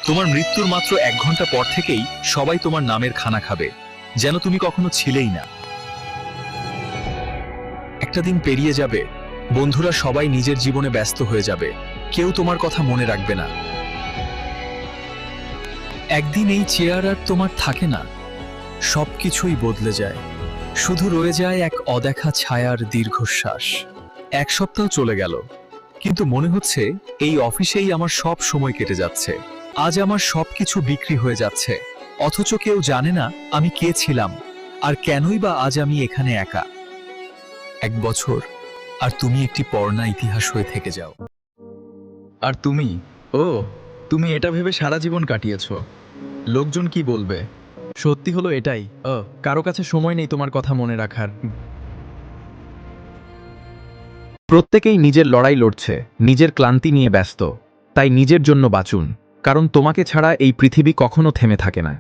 তোমার মৃত্যুর মাত্র 1 ঘন্টা পর থেকেই সবাই তোমার নামের খানা খাবে, যেন তুমি কখনো ছিলেই না। একটা দিন পেরিয়ে যাবে, বন্ধুরা সবাই নিজের জীবনে ব্যস্ত হয়ে যাবে, কেউ তোমার কথা মনে রাখবে না। একদিন এই চেয়ার আর তোমার থাকে না, সবকিছুই বদলে যায়, শুধু রয়ে যায় এক অদেখা ছায়ার দীর্ঘশ্বাস। 1 সপ্তাহ চলে গেল, কিন্তু মনে হচ্ছে এই অফিসেই আমার সব সময় কেটে যাচ্ছে। আজ আমার সবকিছু বিক্রি হয়ে যাচ্ছে, অথচ কেউ জানে না আমি কে ছিলাম, আর কেনই বা আজ আমি এখানে একা। 1 বছর, আর তুমি একটি পড়না ইতিহাস হয়ে থেকে যাও। আর তুমি, তুমি এটা ভেবে সারা জীবন কাটিয়েছো লোকজন কি বলবে। সত্যি হলো এটাই, কারো কাছে সময় নেই তোমার কথা মনে রাখার। প্রত্যেকেই নিজের লড়াই লড়ছে, নিজের ক্লান্তি নিয়ে ব্যস্ত। তাই নিজের জন্য বাঁচুন, কারণ তোমাকে ছাড়া এই পৃথিবী কখনো থেমে থাকে না।